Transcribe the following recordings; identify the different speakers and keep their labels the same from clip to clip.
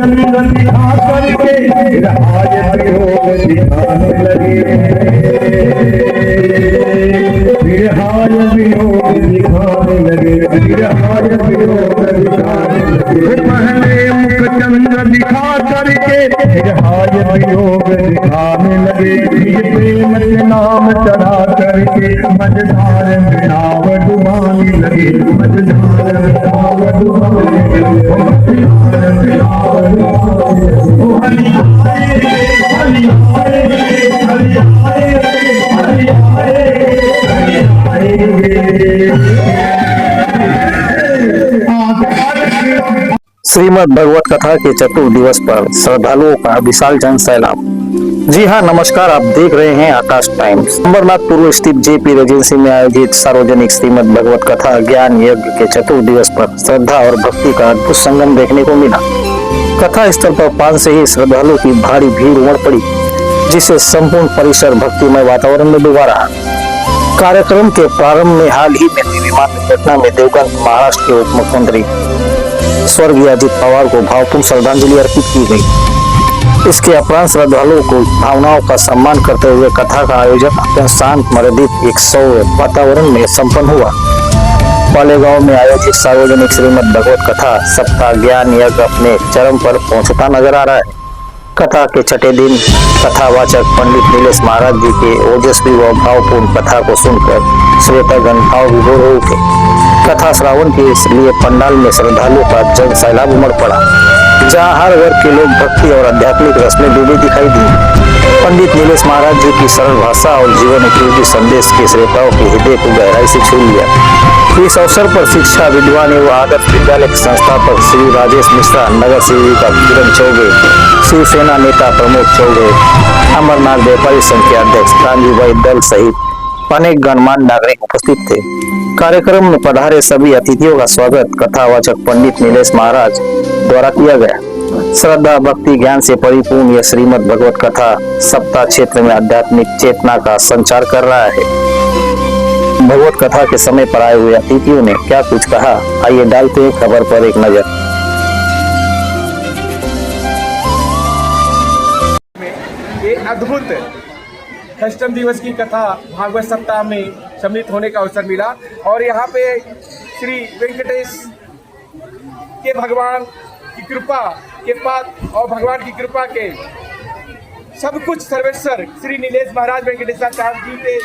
Speaker 1: चंद्र दिखा करके विरहाय वियोग दिखाने लगे, विरहाय वियोग दिखाने लगे, विरहाय वियोग दिखाने लगे। पहले मुख चंद्र दिखा करके विरहाय वियोग दिखाने लगे, प्रेम के नाम चढ़ा करके मझधार में नाव डुबाने लगे, मझधार में नाव डुबाने लगे, मझधार में नाव डुबाने लगे। ओ हरि आए, हरि आए, हरि आए, हरि आए, हरि आए।
Speaker 2: श्रीमद् भगवत कथा के चतुर्थ दिवस पर श्रद्धालुओं का विशाल जन सैलाब। जी हाँ, नमस्कार। आप देख रहे हैं आकाश टाइम्स। अंबरनाथ पूर्व स्थित जेपी रेजेंसी में आयोजित सार्वजनिक श्रीमद् भगवत कथा ज्ञान यज्ञ के चतुर्थ दिवस पर श्रद्धा और भक्ति का अद्भुत संगम देखने को मिला। कथा स्थल पर 5 से ही श्रद्धालुओं की भारी भीड़ उमड़ पड़ी, जिससे संपूर्ण परिसर भक्तिमय वातावरण में डूबा रहा। कार्यक्रम के प्रारंभ में हाल ही में हुई विमान दुर्घटना में दिवंगत महाराष्ट्र के उप मुख्यमंत्री स्वर्गीय अजित पवार को भावपूर्ण श्रद्धांजलि अर्पित की गई। इसके उपरांत श्रद्धालुओं को भावनाओं का सम्मान करते हुए कथा का आयोजन अत्यंत शांत मर्यादित एक सौम्य वातावरण में संपन्न हुआ। पालेगांव में आयोजित सार्वजनिक श्रीमद् भगवत कथा सप्ताह ज्ञान यज्ञ अपने चरम पर पहुंचता नजर आ रहा है। कथा के छठे दिन कथावाचक पंडित नीलेश महाराज जी के ओजस्वी व भावपूर्ण कथा को सुनकर श्रोतागण भाव विभोर हो उठे। कथा श्रावण के लिए पंडाल में श्रद्धालुओं का जन सैलाब उमड़ पड़ा, जहां हर वर्ग के लोग भक्ति और आध्यात्मिक रस में डूबे दिखाई दिए। पंडित नीलेश महाराज जी की सरल भाषा और जीवन उपयोगी संदेश के श्रोताओं के हृदय को गहराई से छू लिया। इस अवसर पर शिक्षा विद्वान एवं आदर्श विद्यालय के संस्थापक श्री राजेश मिश्रा, नगर सेविका किरण चौबे, शिवसेना नेता प्रमोद चौबे, अमरनाथ व्यापारी संघ के अध्यक्ष कांजीभाई दल सहित अनेक गणमान्य नागरिक उपस्थित थे। कार्यक्रम में पधारे सभी अतिथियों का स्वागत कथावाचक पंडित नीलेश महाराज द्वारा किया गया। श्रद्धा भक्ति ज्ञान से परिपूर्ण यह श्रीमद् भगवत कथा सप्ताह क्षेत्र में आध्यात्मिक चेतना का संचार कर रहा है। भगवत कथा के समय पर आए हुए अतिथियों ने क्या कुछ कहा, आइए डालते हैं खबर पर एक नजर।
Speaker 3: ये अद्भुत अष्टम दिवस की कथा भागवत सप्ताह में सम्मिलित होने का अवसर मिला और यहाँ पे श्री वेंकटेश के भगवान की कृपा के पात्र और भगवान की कृपा के सब कुछ सर्वेश्वर श्री नीलेश महाराज वेंकटेशाचार्य जी के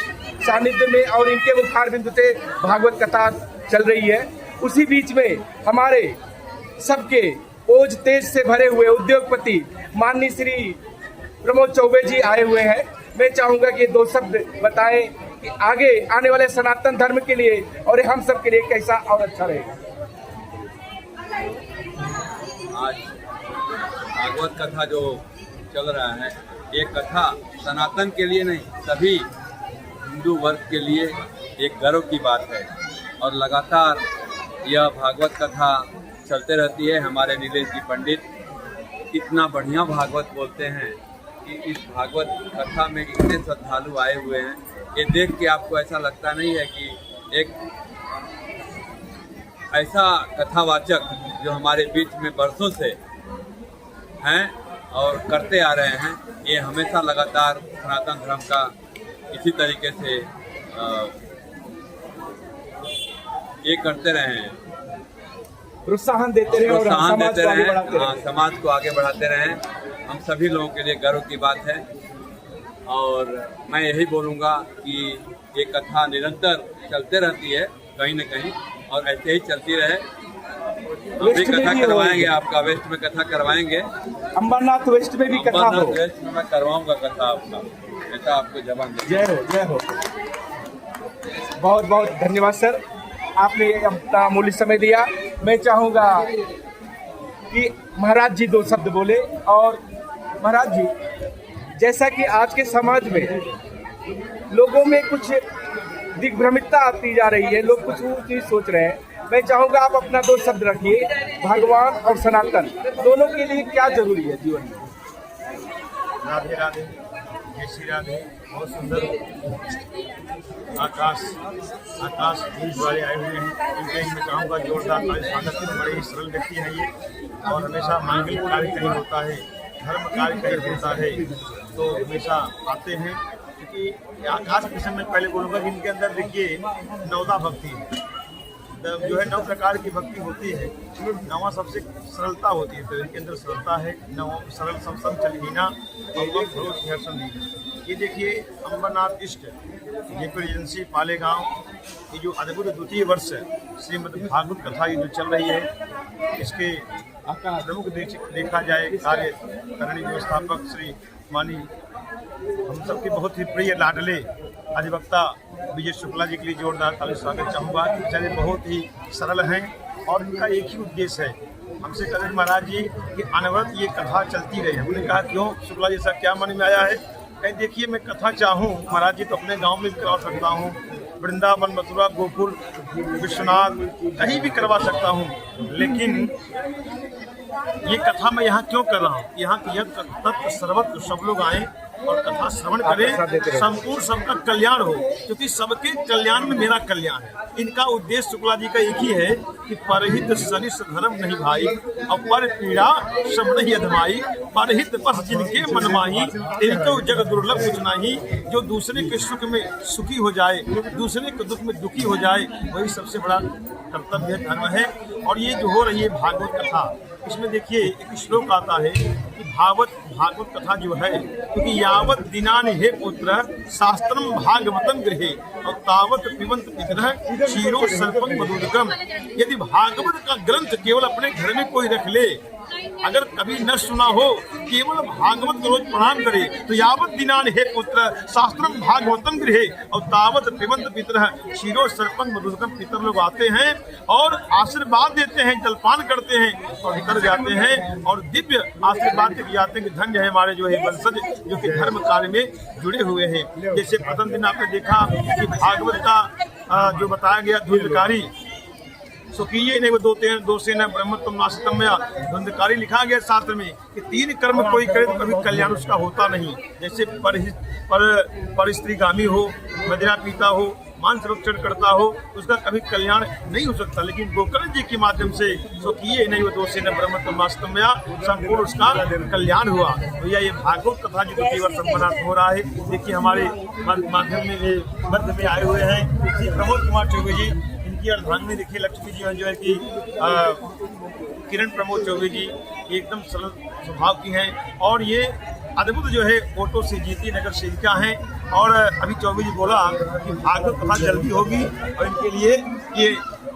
Speaker 3: सानिध्य में और इनके मुखार बिंदु से भागवत कथा चल रही है। उसी बीच में हमारे सबके ओज तेज से भरे हुए उद्योगपति माननीय श्री प्रमोद चौबे जी आए हुए हैं। मैं चाहूँगा कि 2 शब्द बताएं कि आगे आने वाले सनातन धर्म के लिए और हम सब के लिए कैसा और अच्छा रहेगा।
Speaker 4: आज भागवत कथा जो चल रहा है, ये कथा सनातन के लिए नहीं, सभी हिंदू वर्ग के लिए एक गर्व की बात है और लगातार यह भागवत कथा चलते रहती है। हमारे नीलेश जी पंडित इतना बढ़िया भागवत बोलते हैं कि इस भागवत कथा में इतने श्रद्धालु आए हुए हैं, ये देख के आपको ऐसा लगता नहीं है कि एक ऐसा कथावाचक जो हमारे बीच में बरसों से हैं और करते आ रहे हैं, ये हमेशा लगातार सनातन धर्म का इसी तरीके से ये करते रहे हैं,
Speaker 3: प्रोत्साहन देते रहे और
Speaker 4: समाज को आगे बढ़ाते रहे। हम सभी लोगों के लिए गर्व की बात है और मैं यही बोलूँगा कि ये कथा निरंतर चलते रहती है कहीं न कहीं और ऐसे ही चलती रहे। हम भी कथा करवाएंगे, आपका वेस्ट में कथा करवाएंगे,
Speaker 3: अंबरनाथ वेस्ट में भी कथा हो।
Speaker 4: वेस्ट में मैं करवाऊँगा कथा आपका, ऐसा आपको जवाब।
Speaker 3: जय हो, जय हो। बहुत बहुत धन्यवाद सर, आपने अपना अमूल्य समय दिया। मैं चाहूँगा कि महाराज जी 2 शब्द बोले। और महाराज जी, जैसा कि आज के समाज में लोगों में कुछ दिग्भ्रमितता आती जा रही है, लोग कुछ और चीज़ सोच रहे हैं, मैं चाहूँगा आप अपना 2 शब्द रखिए। भगवान और सनातन दोनों के लिए क्या जरूरी है जीवन में?
Speaker 5: राधे राधे। जय श्री राधे। बहुत सुंदर आकाश न्यूज वाले आए हुए हैं, इनके मैं चाहूँगा जोरदार ताली स्वागत है। बड़े ही सरल व्यक्ति हैं ये, और हमेशा मांगलिक कार्य कहीं होता है, धर्म कार्य कहीं होता है तो हमेशा आते हैं। क्योंकि आकाश के समय पहले बोलूँगा कि इनके अंदर देखिए नवदा भक्ति है, जो है 9 प्रकार की भक्ति होती है। 9वां सबसे सरलता होती है, तो इनके अंदर सरलता है। 9 सरल समसम चलहीना और ये देखिए अंबरनाथ इष्ट जयपुर एजेंसी पालेगांव, ये जो अद्भुत द्वितीय वर्ष श्रीमद् भागवत कथा ये जो चल रही है, इसके प्रमुख देखा जाए कार्य करणी व्यवस्थापक श्री मानी हम सबके बहुत ही प्रिय लाडले अधिवक्ता विजय शुक्ला जी के लिए जोरदार ताली स्वागत चाहूँगा। बेचारे बहुत ही सरल हैं और इनका एक ही उद्देश्य है, हमसे कहे महाराज जी कि अनवरत ये कथा चलती रहे। हमने कहा क्यों शुक्ला जी, ऐसा क्या मन में आया है? कहीं देखिए मैं कथा चाहूँ महाराज जी तो अपने गांव में भी करवा सकता हूँ, वृंदावन मथुरा गोकुल विश्वनाथ कहीं भी करवा सकता हूँ, लेकिन ये कथा मैं यहाँ क्यों कर रहा हूँ? यहाँ की यह तत्व सर्वत्र सब लोग आए और कथा श्रवण करें, संपूर्ण सबका कल्याण हो, क्योंकि सबके कल्याण में मेरा कल्याण है। इनका उद्देश्य शुक्ला जी का एक ही है कि परहित सनिस धर्म नहीं भाई और पर पीड़ा सब नहीं अधमाई, परहित बस जिनके मन माही इनको जग दुर्लभ कुछ नहीं। जो दूसरे के सुख में सुखी हो जाए, दूसरे के दुख में दुखी हो जाए, वही सबसे बड़ा कर्तव्य धर्म है। और ये जो हो रही है भागवत कथा, इसमें देखिए एक श्लोक आता है कि भागवत कथा जो है, क्योंकि यावत दिनानि हे पुत्र शास्त्रम भागवतम गृहे और तावत पिबंत पितरः क्षीरो सर्पं मधुदकम। यदि भागवत का ग्रंथ केवल अपने घर में कोई रख ले, अगर कभी न सुना हो, केवल भागवत को रोज प्रणाम करे, तो यावत दिनानि हे पुत्र शास्त्रम भागवतम गृहे और तावत पिबंत पितरः क्षीरो सर्पं मधुदकम। पितर लोग आते हैं और आशीर्वाद देते हैं, जलपान करते हैं और निकल जाते हैं और दिव्य आशीर्वाद के जाते हैं कि धन्य है हमारे जो है वंशज जो कि धर्म कार्य में जुड़े हुए हैं। जैसे प्रथम दिन आपने देखा कि भागवत का जो बताया गया धुंधकारी स्वकीय नहीं, वो दो सेना ब्रह्मत्म नाशतम धुंधकारी लिखा गया शास्त्र में कि 3 कर्म कोई करे तो कभी कल्याण उसका होता नहीं। जैसे पर स्त्रीगामी हो, मदिरा पीता हो, मान संरक्षण करता हो, उसका कभी कल्याण नहीं हो सकता। लेकिन गोकर्ण जी के माध्यम से स्वकीय नहीं, वो 2 सेना ब्रह्मत्म नाशतम संपूर्ण उसका कल्याण हुआ। भैया ये भागवत कथा जो 2 वर्ष संपन्न हो रहा है, देखिए हमारे माध्यम में मध्य में आए हुए हैं श्री प्रमोद कुमार चौबे जी, की अर्धांगिनी देखिए लक्ष्मी जी जो है कि किरण प्रमोद चौबे जी एकदम सरल स्वभाव की हैं और ये अद्भुत जो है ऑटो से जीती नगर सेविका हैं। और अभी चौबे जी बोला कि भागवत कथा जल्दी होगी और इनके लिए ये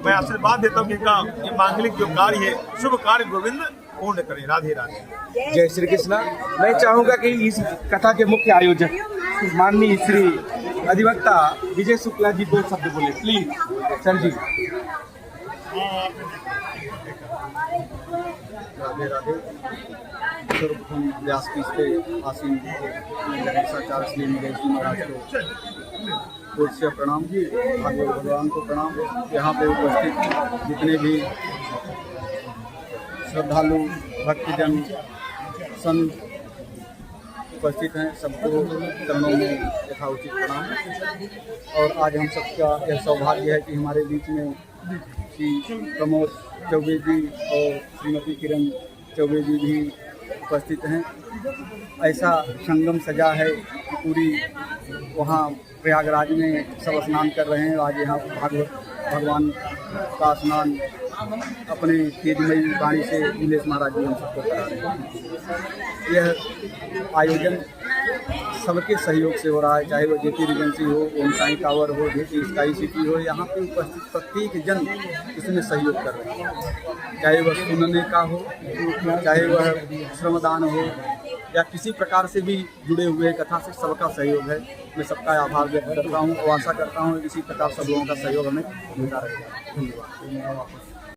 Speaker 5: मैं आशीर्वाद देता हूँ कि इनका ये मांगलिक जो कार्य है शुभ कार्य गोविंद पूर्ण करें। राधे राधे।
Speaker 3: जय श्री कृष्णा। मैं चाहूँगा कि इस कथा के मुख्य आयोजक माननीय श्री अधिवक्ता विजय शुक्ला जी 2 शब्द बोले प्लीज। सर जी।
Speaker 6: राधे राधे। सर्वप्रथम व्यासपीठ पे आसीन गणेशाचार्य श्री निगेश महाराज को पूज्य प्रणाम, भागवत भगवान को प्रणाम। यहाँ पे उपस्थित जितने भी श्रद्धालु भक्तजन संत उपस्थित हैं सबको चरणों में यथाउचित प्रणाम। और आज हम सबका यह सौभाग्य है कि हमारे बीच में श्री प्रमोद चौबे जी और श्रीमती किरण चौबे जी भी उपस्थित हैं। ऐसा संगम सजा है कि पूरी वहाँ प्रयागराज में सब स्नान कर रहे हैं। आज यहाँ भागवत भगवान का स्नान अपने तेजमयी वाणी से नीलेश महाराज जी हम सबको करा रहे हैं। यह आयोजन सबके सहयोग से हो रहा है, चाहे वो जेपी रिजेंसी हो, ओम साई टावर हो, जेपी स्काई सिटी हो, यहाँ पे उपस्थित प्रत्येक जन इसमें सहयोग कर रहे हैं। चाहे वह सुनने का हो, चाहे वह श्रमदान हो या किसी प्रकार से भी जुड़े हुए कथा से सबका सहयोग है। मैं सबका आभार व्यक्त करता हूँ और आशा करता हूँ इसी प्रकार सब लोगों का सहयोग हमें मिलता रहेगा। धन्यवाद।